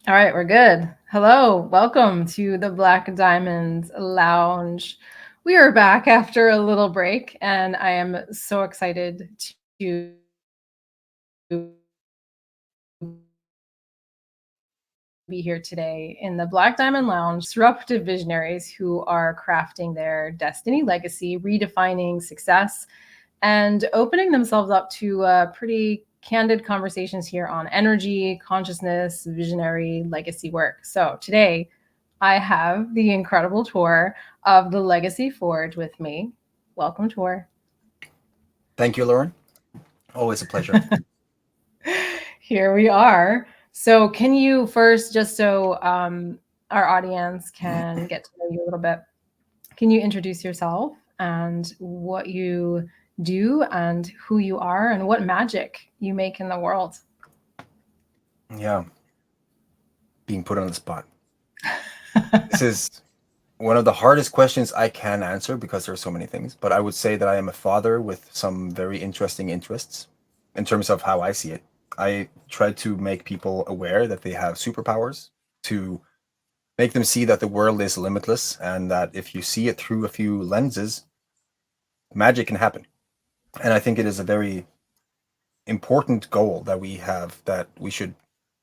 All right, we're good. Hello, welcome to the Black Diamonds Lounge. We are back after a little break, and I am so excited to be here today in the Black Diamond Lounge. Disruptive visionaries who are crafting their destiny, legacy, redefining success, and opening themselves up to pretty candid conversations here on energy, consciousness, visionary, legacy work. So today, I have the incredible Tor of the Legacy Forge with me. Welcome, Tor. Thank you, Lauren. Always a pleasure. Here we are. So, can you first, just so our audience can get to know you a little bit, can you introduce yourself and what you do and who you are and what magic you make in the world? Yeah, being put on the spot. This is one of the hardest questions I can answer because there are so many things, but I would say that I am a father with some very interesting interests in terms of how I see it. I try to make people aware that they have superpowers, to make them see that the world is limitless and that if you see it through a few lenses, magic can happen. And I think it is a very important goal that we have, that we should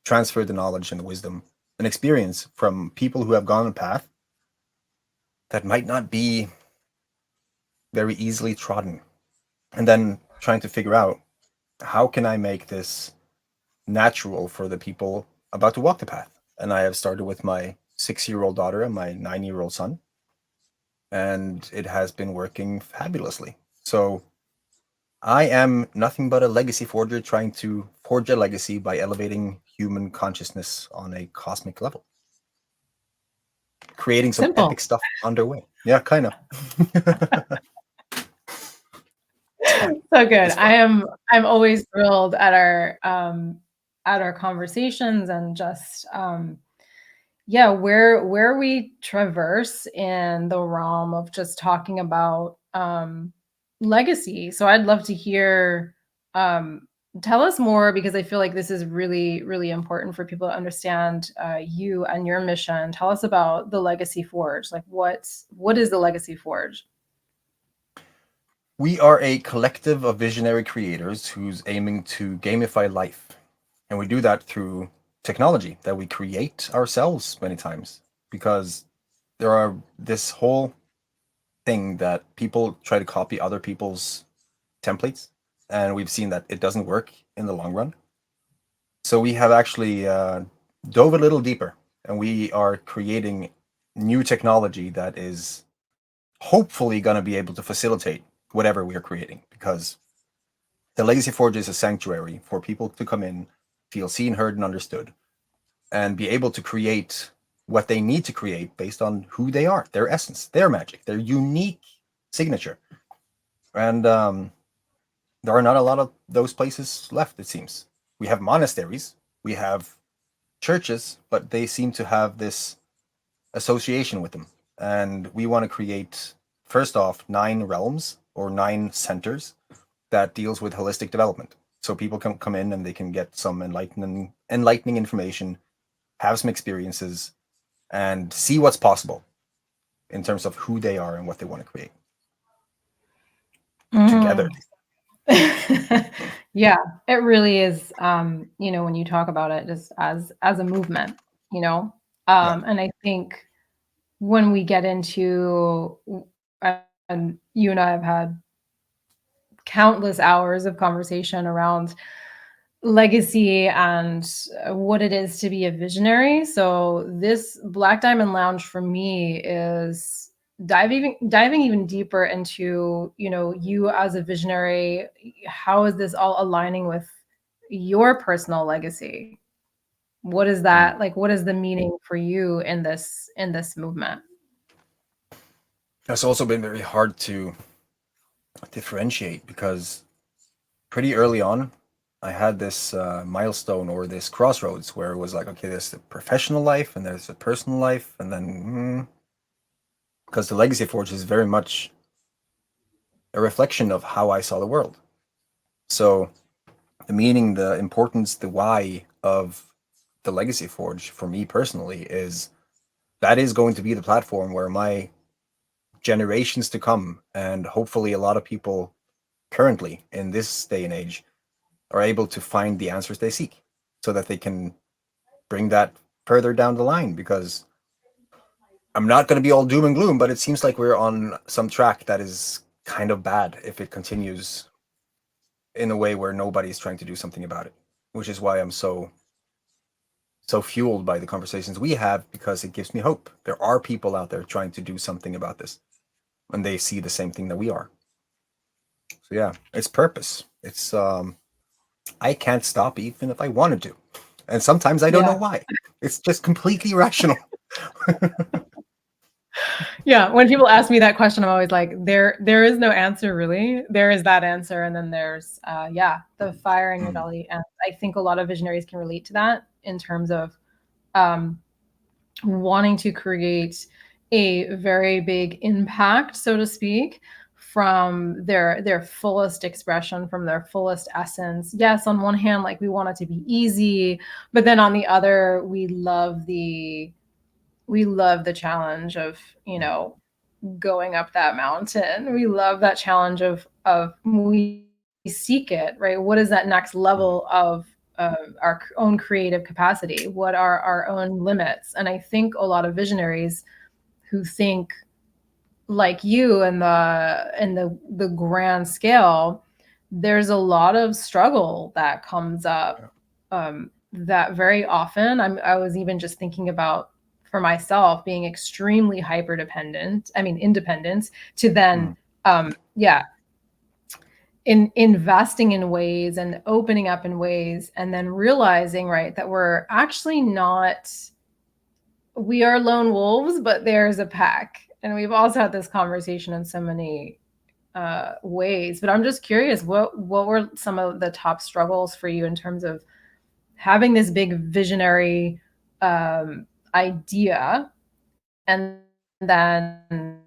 transfer the knowledge and the wisdom and experience from people who have gone a path that might not be very easily trodden, and then trying to figure out how can I make this natural for the people about to walk the path. And I have started with my 6-year-old daughter and my 9-year-old son, and it has been working fabulously. So I am nothing but a legacy forger trying to forge a legacy by elevating human consciousness on a cosmic level, creating some Simple. epic stuff underway. Yeah, kind of. It's fun. So good. It's fun. I'm always thrilled at our conversations and just yeah, where we traverse in the realm of just talking about legacy. So I'd love to hear um tell us more, because I feel like this is really really important for people to understand you and your mission. Tell us about the Legacy Forge. Like what is the Legacy Forge? We are a collective of visionary creators who's aiming to gamify life. And we do that through technology that we create ourselves many times, because there are this whole thing that people try to copy other people's templates, and we've seen that it doesn't work in the long run. So we have actually dove a little deeper, and we are creating new technology that is hopefully going to be able to facilitate whatever we are creating, because the Legacy Forge is a sanctuary for people to come in, feel seen, heard, and understood, and be able to create what they need to create based on who they are, their essence, their magic, their unique signature. And there are not a lot of those places left, it seems. We have monasteries, we have churches, but they seem to have this association with them. And we want to create, first off, 9 realms or 9 centers that deals with holistic development. So people can come in and they can get some enlightening information, have some experiences, and see what's possible in terms of who they are and what they want to create together. Mm. Yeah, it really is. When you talk about it just as a movement, you know, Yeah. and I think when we get into, and you and I have had countless hours of conversation around legacy and what it is to be a visionary. So this Black Diamond Lounge for me is diving even deeper into, you as a visionary. How is this all aligning with your personal legacy? What is Mm. that like? What is the meaning for you in this movement? It's also been very hard to differentiate because pretty early on, I had this milestone or this crossroads where it was like, okay, there's the professional life and there's the personal life, and then because the Legacy Forge is very much a reflection of how I saw the world. So the meaning, the importance, the why of the Legacy Forge for me personally is that is going to be the platform where my generations to come, and hopefully a lot of people currently in this day and age, are able to find the answers they seek so that they can bring that further down the line. Because I'm not going to be all doom and gloom, but it seems like we're on some track that is kind of bad if it continues in a way where nobody's trying to do something about it, which is why I'm so fueled by the conversations we have, because it gives me hope. There are people out there trying to do something about this, and they see the same thing that we are. So yeah, it's purpose. It's I can't stop even if I wanted to, and sometimes I don't know Yeah. why. It's just completely irrational. Yeah, when people ask me that question, I'm always like, there is no answer really. There is that answer, and then there's yeah, the fire in your Mm, belly. And I think a lot of visionaries can relate to that in terms of um, wanting to create a very big impact, so to speak, from their fullest expression, from their fullest essence. Yes, on one hand, like we want it to be easy, but then on the other, we love the challenge of, you mm, know, going up that mountain. We love that challenge of we seek it, right? What is that next level mm, of our own creative capacity? What are our own limits? And I think a lot of visionaries who think like you in the grand scale, there's a lot of struggle that comes up, yeah, that very often I was even just thinking about for myself being extremely hyper dependent, I mean independent, to then mm, yeah, in investing in ways and opening up in ways, and then realizing, right, that we're actually not, we are lone wolves, but there's a pack. And we've also had this conversation in so many ways. But I'm just curious, what were some of the top struggles for you in terms of having this big visionary idea, and then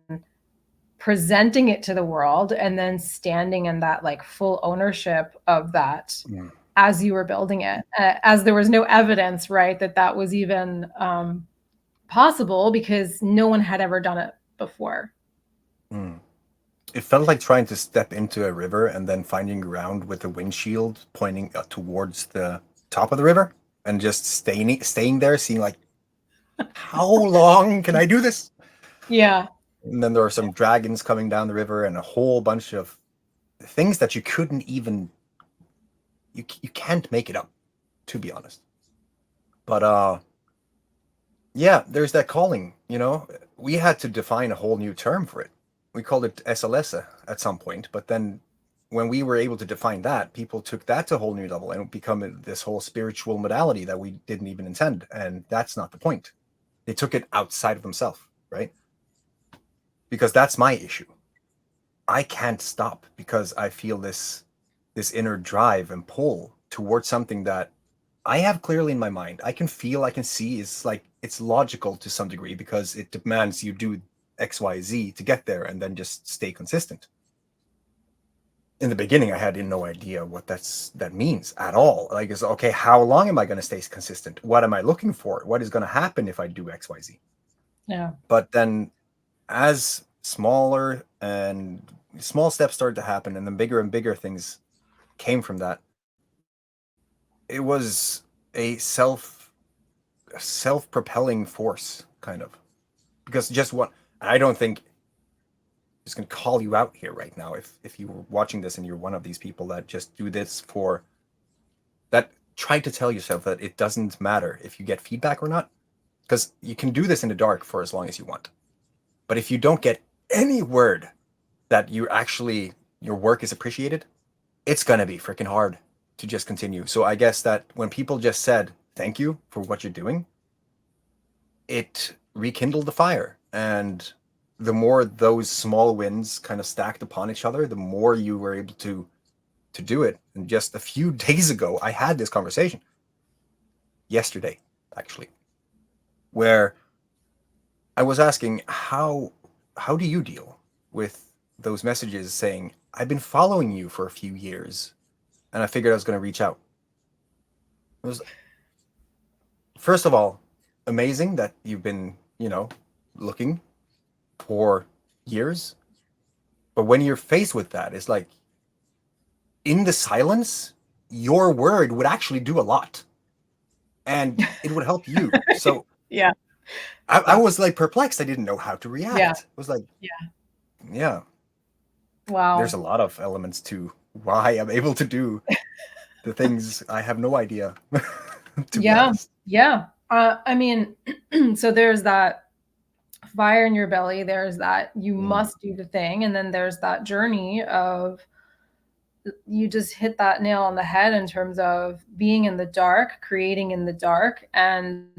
presenting it to the world, and then standing in that like full ownership of that mm, as you were building it, as there was no evidence, right, that that was even possible because no one had ever done it before. mm. It felt like trying to step into a river and then finding ground with the windshield pointing towards the top of the river, and just staying there, seeing like, how long can I do this? Yeah. And then there are some dragons coming down the river and a whole bunch of things that you couldn't even you can't make it up, to be honest. But yeah, there's that calling, you know. We had to define a whole new term for it. We called it SLS at some point, but then when we were able to define that, people took that to a whole new level and become this whole spiritual modality that we didn't even intend, and that's not the point. They took it outside of themselves, right? Because that's my issue. I can't stop because I feel this inner drive and pull towards something that I have clearly in my mind. I can feel, I can see. It's like it's logical to some degree because it demands you do X, Y, Z to get there, and then just stay consistent. In the beginning, I had no idea what that means at all. Like, it's okay. How long am I going to stay consistent? What am I looking for? What is going to happen if I do X, Y, Z? Yeah. But then, as smaller and small steps started to happen, and then bigger and bigger things came from that, it was a self-propelling force, kind of. Because just what, I don't think, just gonna call you out here right now, if you were watching this and you're one of these people that just do this for that, try to tell yourself that it doesn't matter if you get feedback or not, because you can do this in the dark for as long as you want. But if you don't get any word that you actually your work is appreciated, it's gonna be freaking hard to just continue. So I guess that when people just said thank you for what you're doing, it rekindled the fire. And the more those small wins kind of stacked upon each other, the more you were able to do it. And just a few days ago, I had this conversation yesterday, actually, where I was asking how do you deal with those messages saying, I've been following you for a few years and I figured I was going to reach out. It was first of all, amazing that you've been, looking for years. But when you're faced with that, it's like in the silence, your word would actually do a lot and it would help you. So Yeah. I Yeah. was like perplexed. I didn't know how to Yeah. react. It was like, Yeah. yeah, there's a Wow. lot of elements to why I'm able to do the things I have no idea, to be Yeah. honest. Yeah. I mean, so there's that fire in your belly, there's that you Mm, must do the thing, and then there's that journey of you just hit that nail on the head in terms of being in the dark, creating in the dark, and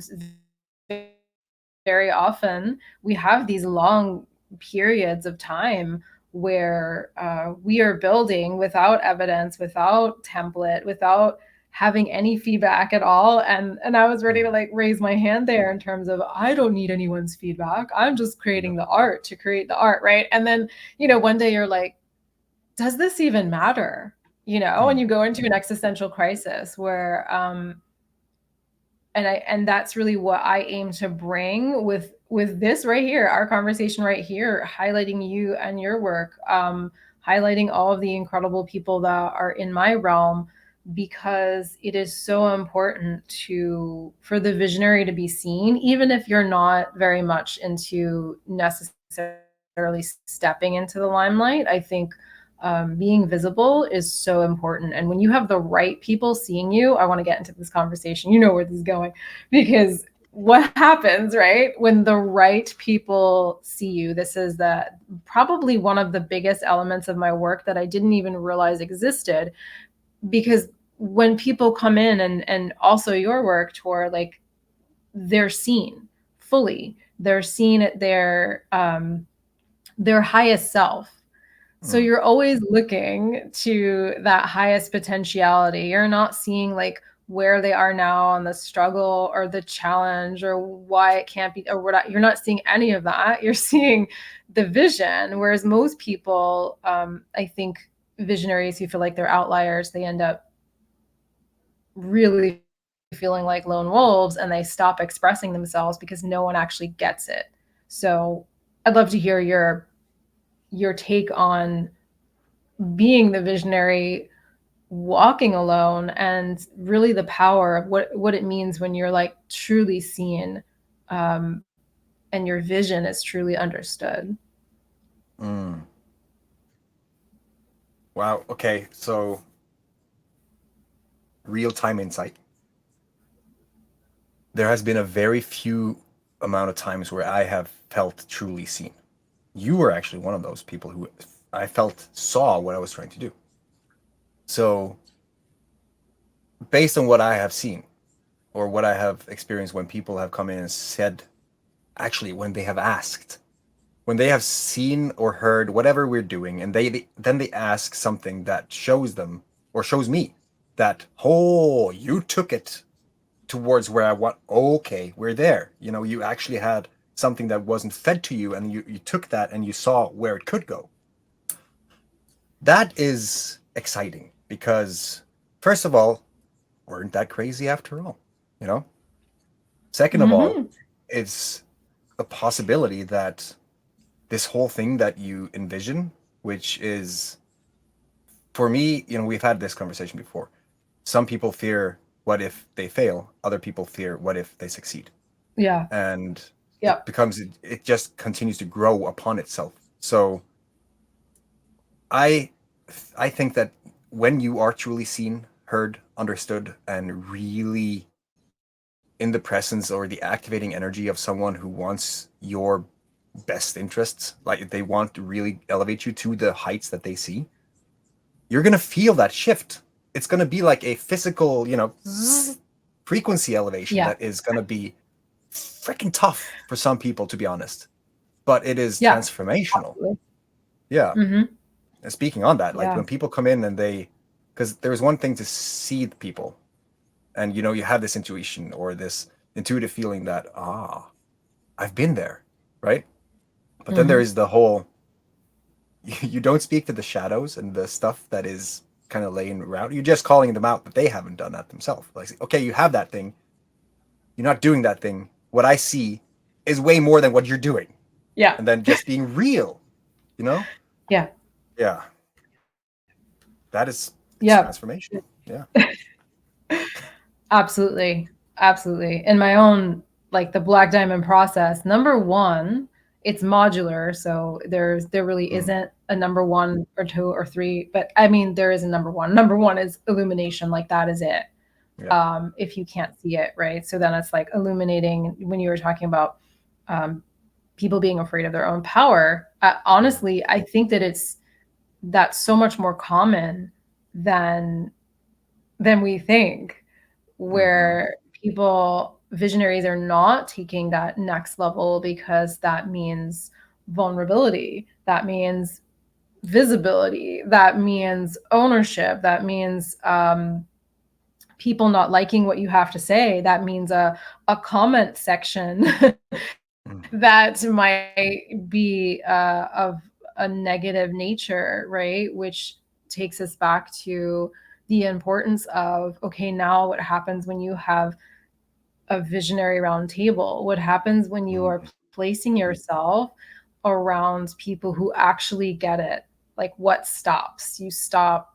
very often we have these long periods of time where we are building without evidence, without template, without having any feedback at all. And I was ready to mm, like raise my hand there in terms of I don't need anyone's feedback. I'm just yeah. creating the art to create the art, right? And then, one day you're like, does this even matter? And Mm, you go into an existential crisis where and that's really what I aim to bring with this right here, our conversation right here, highlighting you and your work, highlighting all of the incredible people that are in my realm, because it is so important to for the visionary to be seen, even if you're not very much into necessarily stepping into the limelight. I think being visible is so important. And when you have the right people seeing you, I want to get into this conversation. You know where this is going, because what happens, right? When the right people see you, this is probably one of the biggest elements of my work that I didn't even realize existed. Because when people come in and also your work, Tor, like they're seen fully, they're seen at their highest self. So mm, you're always looking to that highest potentiality. You're not seeing like where they are now on the struggle or the challenge or why it can't be or what. You're not seeing any of that. You're seeing the vision. Whereas most people, I think visionaries who feel like they're outliers, they end up really feeling like lone wolves and they stop expressing themselves because no one actually gets it. So I'd love to hear your take on being the visionary, walking alone, and really the power of what it means when you're like truly seen, um, and your vision is truly understood. mm. Wow. Okay. So, real time insight. There has been a very few amount of times where I have felt truly seen. You were actually one of those people who I felt saw what I was trying to do. So, based on what I have seen or what I have experienced when people have come in and said, actually, when they have asked, when they have seen or heard whatever we're doing, and then they ask something that shows them or shows me that, oh, you took it towards where I want. Okay, we're there. You actually had something that wasn't fed to you, and you took that and you saw where it could go. That is exciting because, first of all, weren't that crazy after all, you know? Second of all, Mm-hmm. it's a possibility that this whole thing that you envision, which is, for me, we've had this conversation before. Some people fear what if they fail, other people fear what if they succeed. Yeah. And Yep. it just continues to grow upon itself. So I I think that when you are truly seen, heard, understood, and really in the presence or the activating energy of someone who wants your best interests, like they want to really elevate you to the heights that they see, you're gonna feel that shift. It's gonna be like a physical, frequency elevation Yeah. that is gonna be freaking tough for some people, to be honest. But it is Yeah. transformational. Absolutely. Yeah. Mm-hmm. And speaking on that, like Yeah. when people come in and because there's one thing to see the people, and you have this intuition or this intuitive feeling that I've been there, right? But then there Mm-hmm. is the whole you don't speak to the shadows and the stuff that is kind of laying around. You're just calling them out, but they haven't done that themselves. Like, okay, you have that thing. you're not doing that thing. What I see is way more than what you're doing. Yeah. And then just being real, you know? Yeah. Yeah. That is, it's Yeah. transformational. Yeah. Absolutely. Absolutely. In my own, like the Black Diamond process, number one, it's modular. So there really Mm, isn't a number one or two or three, but I mean, there is a number one. Number one is illumination. Like that is it. yeah. If you can't see it, right? So then it's like illuminating when you were talking about um, people being afraid of their own power. Mm, Honestly, I think that that's so much more common than we think, mm-hmm. where people visionaries are not taking that next level because that means vulnerability, that means visibility, that means ownership, that means people not liking what you have to say, that means a comment section Mm, that might be of a negative nature, right? Which takes us back to the importance of, okay, now what happens when you have a visionary round table? What happens when you are mm, placing yourself around people who actually get it? Like, what stops? You stop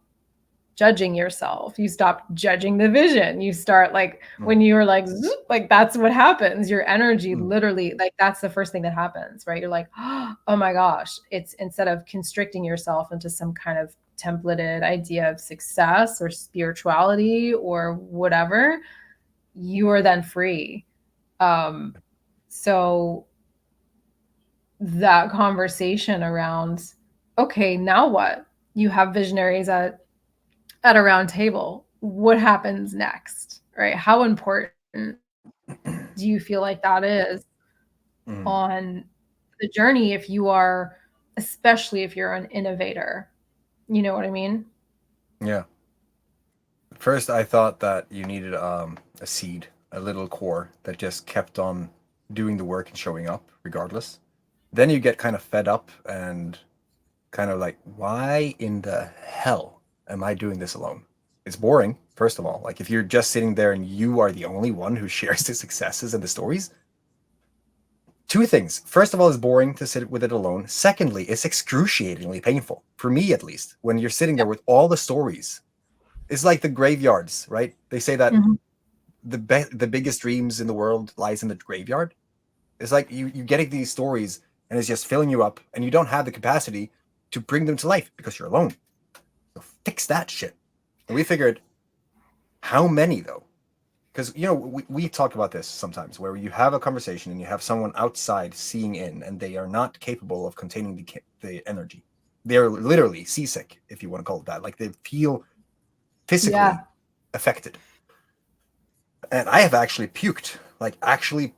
judging yourself, you stop judging the vision, you start like mm, when you're like like that's what happens, your energy mm, literally, like that's the first thing that happens, right? You're like, oh my gosh, it's instead of constricting yourself into some kind of templated idea of success or spirituality or whatever, you are then free. um so that conversation around, okay, now what? You have visionaries at a round table, what happens next, right? How important do you feel like that is mm. on the journey if you are, especially if you're an innovator? You know what I mean? Yeah. First, I thought that you needed a seed, a little core that just kept on doing the work and showing up regardless. Then you get kind of fed up and kind of like, why in the hell am I doing this alone? It's boring, first of all. Like, if you're just sitting there and you are the only one who shares the successes and the stories, two things. First of all, it's boring to sit with it alone. Secondly, it's excruciatingly painful, for me at least, when you're sitting there with all the stories. It's like the graveyards, right? They say that Mhm. the biggest dreams in the world lies in the graveyard. It's like you getting these stories and it's just filling you up, and you don't have the capacity to bring them to life because you're alone. So fix that shit. And we figured, how many though? Because we talk about this sometimes, where you have a conversation and you have someone outside seeing in, and they are not capable of containing the energy. They're literally seasick, if you want to call it that. Like, they feel physically Yeah. affected. And I have actually puked, like actually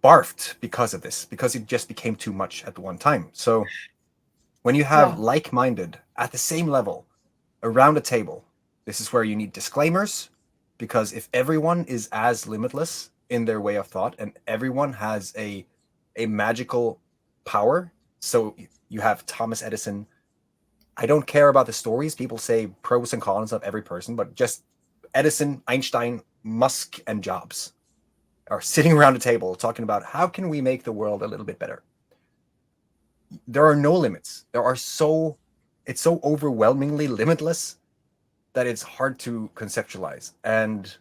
barfed because of this, because it just became too much at the one time. So when you have Yeah. like-minded at the same level around a table, this is where you need disclaimers, because if everyone is as limitless in their way of thought and everyone has a magical power, so you have Thomas Edison. I don't care about the stories. People say pros and cons of every person, but just Edison, Einstein, Musk, and Jobs are sitting around a table talking about how can we make the world a little bit better. There are no limits. It's so overwhelmingly limitless that it's hard to conceptualize. And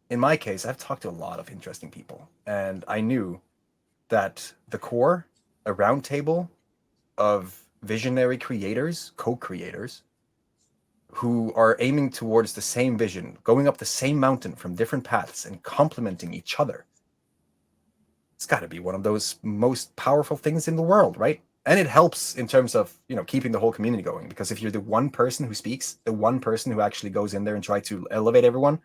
in my case, I've talked to a lot of interesting people, and I knew that the core, a round table of visionary creators, co-creators, who are aiming towards the same vision, going up the same mountain from different paths and complementing each other, it's got to be one of those most powerful things in the world, right? And it helps in terms of keeping the whole community going, because if you're the one person who speaks, the one person who actually goes in there and try to elevate everyone,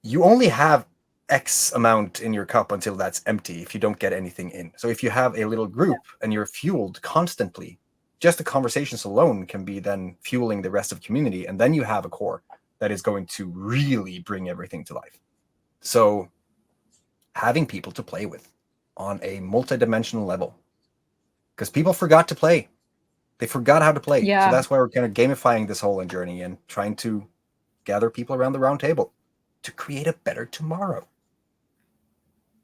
you only have X amount in your cup until that's empty if you don't get anything in. So if you have a little group and you're fueled constantly, just the conversations alone can be then fueling the rest of the community, and then you have a core that is going to really bring everything to life. So having people to play with on a multidimensional level, because people forgot to play. They forgot how to play. So Yeah. that's why we're kind of gamifying this whole journey and trying to gather people around the round table to create a better tomorrow.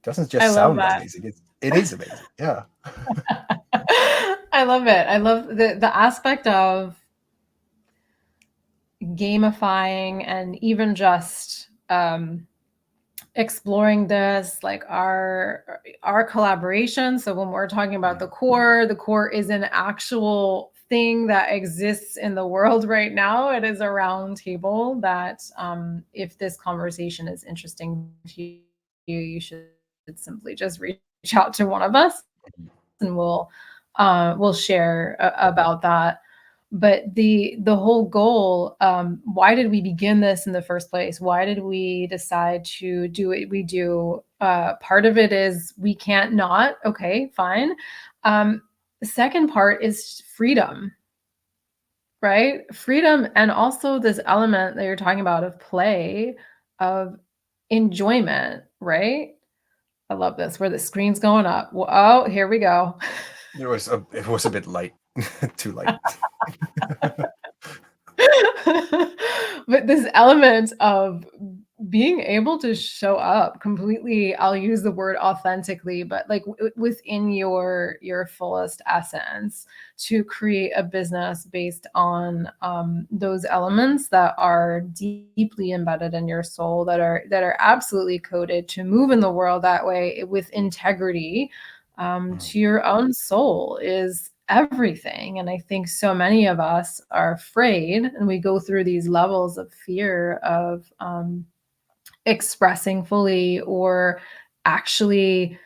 doesn't I just love sound that. amazing. It is amazing. Yeah. I love it. I love the aspect of gamifying and even just exploring this, like our collaboration. So when we're talking about the core is an actual thing that exists in the world right now. It is a round table that if this conversation is interesting to you, you should simply just reach out to one of us and we'll share about that. But the whole goal, why did we begin this in the first place? Why did we decide to do what we do? Part of it is we can't not. Okay, fine. The second part is freedom, right? Freedom, and also this element that you're talking about of play, of enjoyment, right? I love this where the screen's going up. Oh, here we go. It was a bit light, too light. But this element of being able to show up completely, I'll use the word authentically, but like within your fullest essence, to create a business based on those elements that are deeply embedded in your soul, that are absolutely coded to move in the world that way with integrity, to your own soul, is everything. And I think so many of us are afraid, and we go through these levels of fear of expressing fully or actually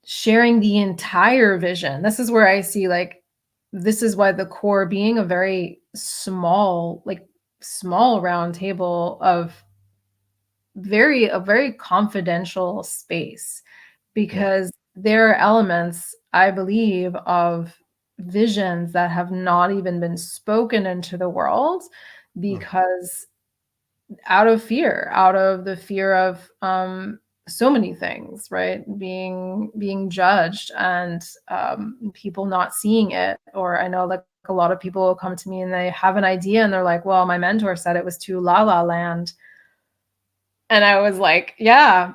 sharing the entire vision. This is where I see, like, this is why the core being a very small, like small round table of a very confidential space, Yeah. because there are elements, I believe, of visions that have not even been spoken into the world, Mm. because out of the fear of so many things, right? Being judged, and people not seeing it. Or I know, like, a lot of people will come to me and they have an idea and they're like, well, my mentor said it was too la la land. And I was like, yeah,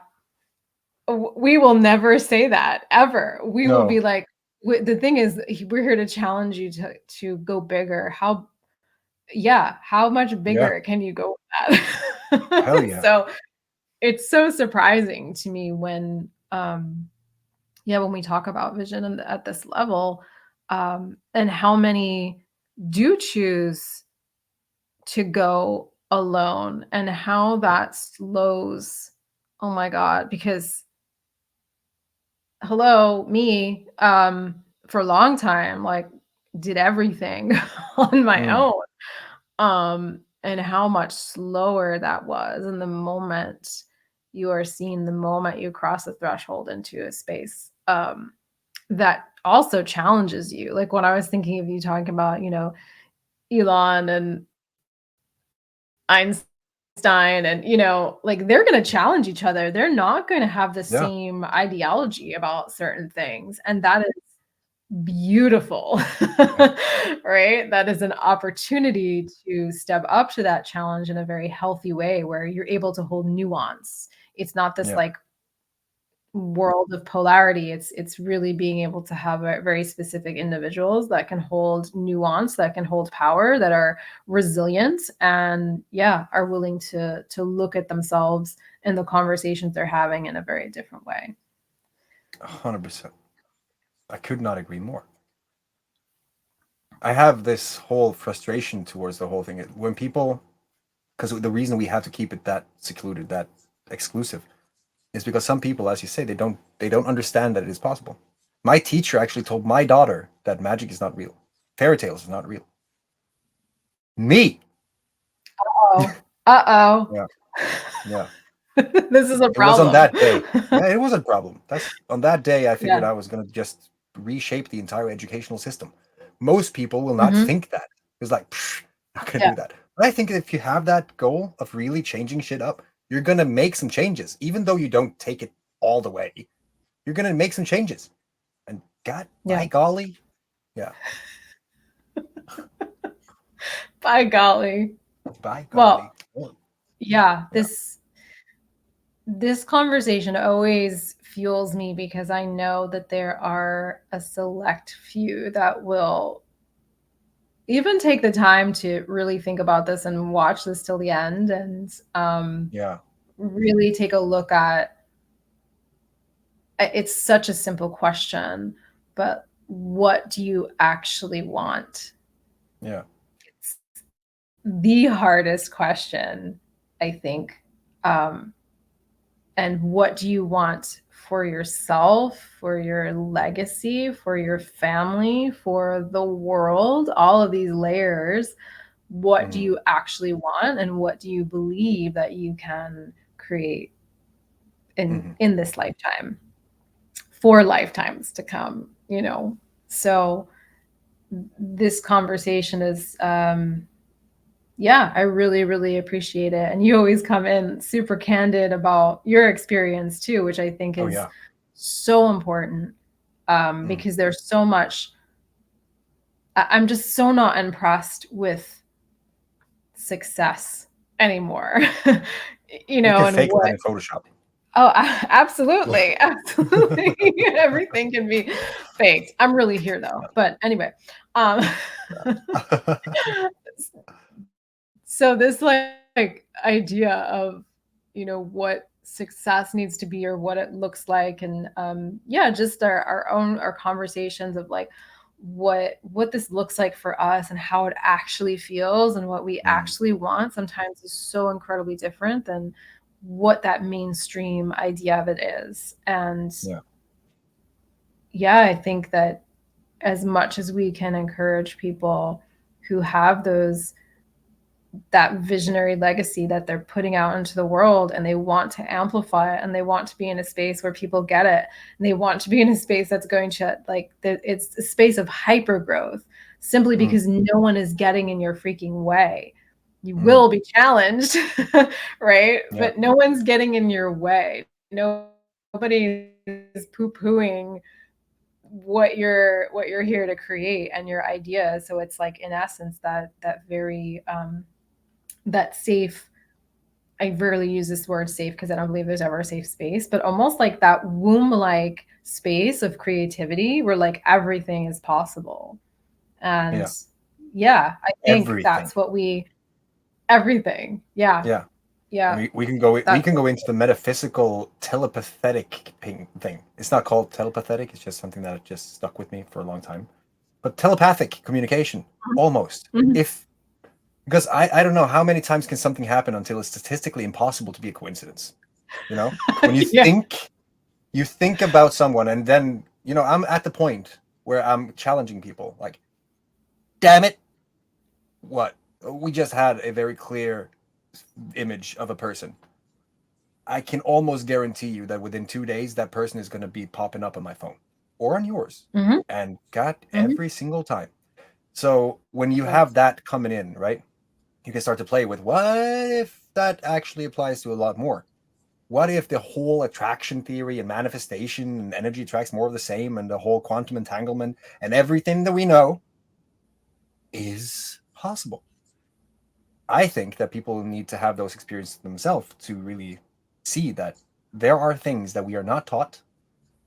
we will never say that ever. We will No. be like, the thing is, we're here to challenge you to go bigger. How, yeah, how much Yeah. bigger can you go with Hell that? yeah. So it's so surprising to me when yeah, when we talk about vision at this level, and how many do choose to go alone, and how that slows. Oh my god, because hello, me, for a long time, like, did everything on my Mm. own, and how much slower that was. And the moment you are seen, the moment you cross the threshold into a space, that also challenges you. Like, when I was thinking of you talking about, Elon and Einstein, and, like, they're gonna challenge each other. They're not gonna have the Yeah. same ideology about certain things, and that is beautiful. Yeah. Right? That is an opportunity to step up to that challenge in a very healthy way, where you're able to hold nuance. It's not this, Yeah. like, world of polarity. It's really being able to have very specific individuals that can hold nuance, that can hold power, that are resilient, and yeah, are willing to look at themselves and the conversations they're having in a very different way. 100%. I could not agree more. I have this whole frustration towards the whole thing when people, because the reason we have to keep it that secluded, that exclusive, is because some people, as you say, they don't understand that it is possible. My teacher actually told my daughter that magic is not real, fairy tales is not real. Me. Oh, uh-oh. Yeah. Yeah. This is a It was on problem. that day. Yeah, it was a problem. That's on that day I figured Yeah. I was going to just reshape the entire educational system. Most people will not Mhm. think that. It's like, psh, not going to Yeah. do that. But I think if you have that goal of really changing shit up, you're going to make some changes. Even though you don't take it all the way, you're going to make some changes. And God, by Yeah. golly, yeah, By golly. by Well, golly. Oh, yeah, yeah. this conversation always fuels me because I know that there are a select few that will even take the time to really think about this and watch this till the end, and Yeah. really take a look at it's such a simple question, but what do you actually want? Yeah. It's the hardest question, I think. Um, and what do you want for yourself, for your legacy, for your family, for the world? All of these layers. What do Mm-hmm. you actually want, and what do you believe that you can create Mm-hmm. in this lifetime, for lifetimes to come? So this conversation is yeah, I really, really appreciate it. And you always come in super candid about your experience too, which I think Oh is yeah. so important, Mm. because there's so much. I'm just so not impressed with success anymore. You can And fake that what. in Photoshop. Oh, absolutely. Absolutely. Everything can be faked. I'm really here though. But anyway, um, so this idea of what success needs to be or what it looks like, and yeah, just our conversations of like what this looks like for us and how it actually feels and what we Mm. actually want sometimes is so incredibly different than what that mainstream idea of it is. And Yeah. yeah, I think that as much as we can encourage people who have that visionary legacy that they're putting out into the world, and they want to amplify it, and they want to be in a space where people get it, and they want to be in a space that's going to it's a space of hyper growth, simply Mm. because no one is getting in your freaking way. You Mm. will be challenged, right? Yeah. But no one's getting in your way. Nobody's poo-pooing what you're here to create and your idea. So it's like, in essence, that very that safe. I rarely use this word safe because I don't believe there's ever a safe space, but almost like that womb like space of creativity where like everything is possible. And Yeah. yeah, I think Everything. that's what everything. Yeah. Yeah. And Yeah. we That's can what go into the metaphysical telepathic thing. It's not called telepathic, it's just something that just stuck with me for a long time. But telepathic communication, almost. Mhm. If because I don't know how many times can something happen until it's statistically impossible to be a coincidence. When Yeah. you think about someone, and then I'm at the point where I'm challenging people like, damn it, what we just had a very clear image of a person. I can almost guarantee you that within 2 days, that person is going to be popping up on my phone or on yours, Mhm. and got Mhm. every single time. So when you Right. have that coming in, right, you can start to play with what if that actually applies to a lot more. What if the whole attraction theory and manifestation and energy attracts more of the same, and the whole quantum entanglement and everything that we know is possible? I think that people need to have those experiences themselves to really see that there are things that we are not taught,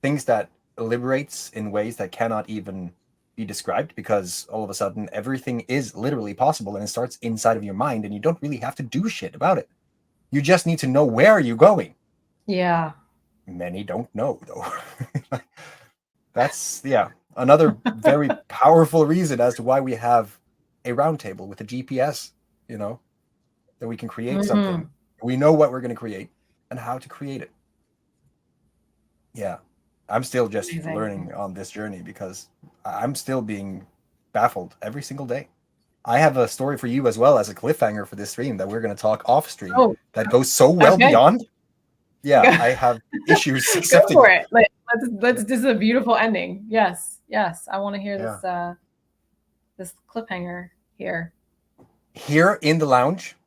things that liberates in ways that cannot even be described, because all of a sudden everything is literally possible, and it starts inside of your mind, and you don't really have to do shit about it. You just need to know where you're going. Yeah. Many don't know though. That's, yeah, another very powerful reason as to why we have a roundtable with a GPS, you know, that we can create something. Mhm. We know what we're going to create and how to create it. Yeah. I'm still just Amazing. learning on this journey because I'm still being baffled every single day. I have a story for you as well as a cliffhanger for this stream that we're going to talk off stream Oh, that goes so well okay. beyond. Yeah, Go I have issues go accepting for it. it. Let's This is a beautiful ending. Yes. Yes. I want to hear Yeah. this cliffhanger here. Here in the lounge.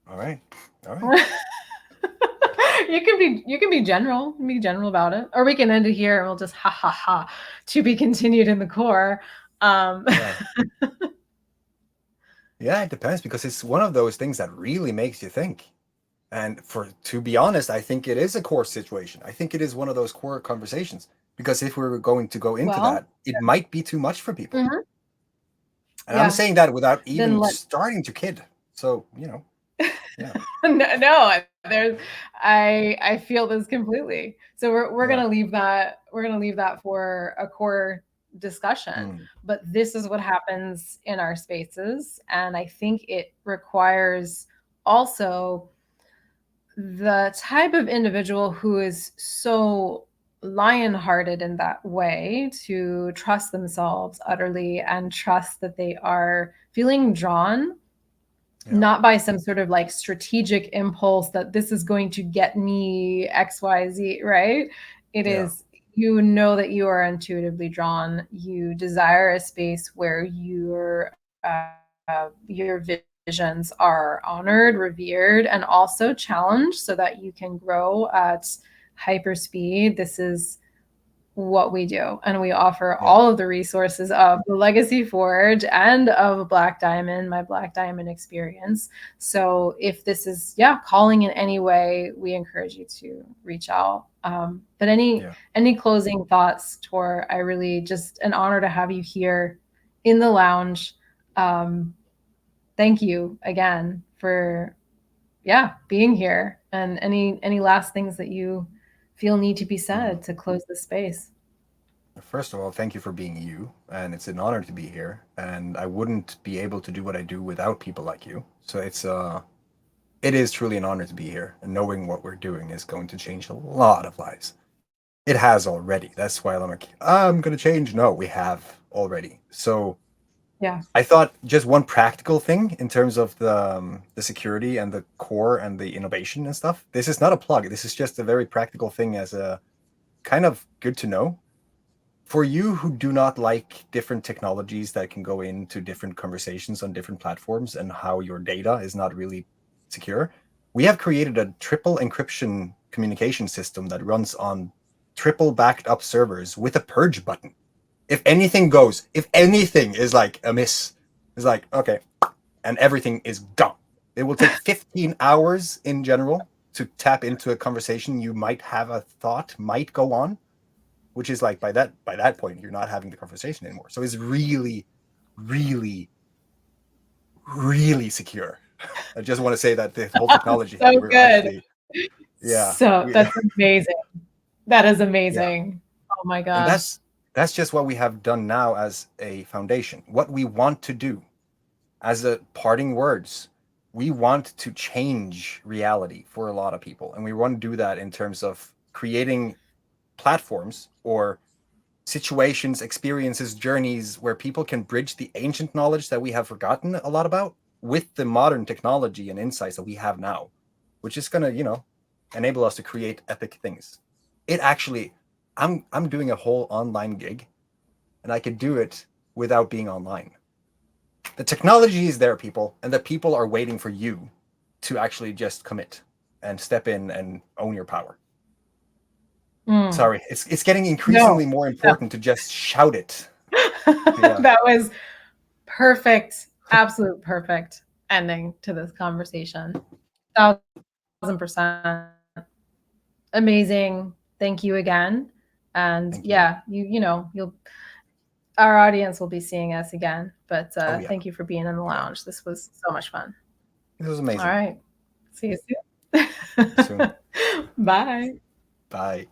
All right. All right. You can be general. Be general about it. Or we can end it here and we'll just ha ha ha, to be continued in the core. Um Yeah. Yeah, it depends because it's one of those things that really makes you think. And for to be honest, I think it is a core situation. I think it is one of those core conversations because if we were going to go into Well, that, it might be too much for people. mhm, And I'm yeah. saying that without Then even let starting to kid. So, yeah, no, there's I feel this completely. So we're yeah, gonna leave that for a core discussion. mm, But this is what happens in our spaces, and I think it requires also the type of individual who is so lion-hearted in that way to trust themselves utterly and trust that they are feeling drawn yeah, not by some sort of like strategic impulse that this is going to get me XYZ, right? It yeah, is, you know, that you are intuitively drawn. You desire a space where your visions are honored, revered, and also challenged so that you can grow at hyper speed. This is what we do, and we offer yeah, all of the resources of the Legacy Forge and of Black Diamond, my Black Diamond experience. So if this is, yeah, calling in any way, we encourage you to reach out. But yeah. any closing thoughts, Tor? I really, just an honor to have you here in the lounge. um, Thank you again for, yeah, being here, and any last things that you feel need to be Mm. said to close the space. First of all, thank you for being you, and it's an honor to be here. And I wouldn't be able to do what I do without people like you. So it is truly an honor to be here, and knowing what we're doing is going to change a lot of lives. It has already. That's why I'm like, I'm gonna change. No, we have already. So Yeah. I thought just one practical thing in terms of the security and the core and the innovation and stuff. This is not a plug. This is just a very practical thing as a kind of good to know for you who do not like different technologies that can go into different conversations on different platforms and how your data is not really secure. We have created a triple encryption communication system that runs on triple backed up servers with a purge button. If anything goes, if anything is like amiss, it's like, okay, and everything is gone. It will take 15 hours in general to tap into a conversation you might have a thought might go on, which is like by that point you're not having the conversation anymore. So it's really, really, really secure. I just want to say that the whole technology So thing, we're good. actually, yeah, So we, that's amazing. That is yeah, amazing. Oh my and gosh. that's just what we have done now as a foundation. What we want to do as a parting words, we want to change reality for a lot of people, and we want to do that in terms of creating platforms or situations, experiences, journeys where people can bridge the ancient knowledge that we have forgotten a lot about with the modern technology and insights that we have now, which is going to, enable us to create epic things. It actually, I'm doing a whole online gig, and I could do it without being online. The technology is there, people, and the people are waiting for you to actually just commit and step in and own your power. Mm. Sorry, it's getting No, increasingly more no. important to just shout it. Yeah. That was perfect, absolute perfect ending to this conversation. 1,000%. Amazing. Thank you again. And Thank you. yeah, you'll our audience will be seeing us again. But Oh yeah. thank you for being in the Oh yeah. lounge. This was so much fun. This was All amazing. right. See you See you soon. soon. Bye. Bye.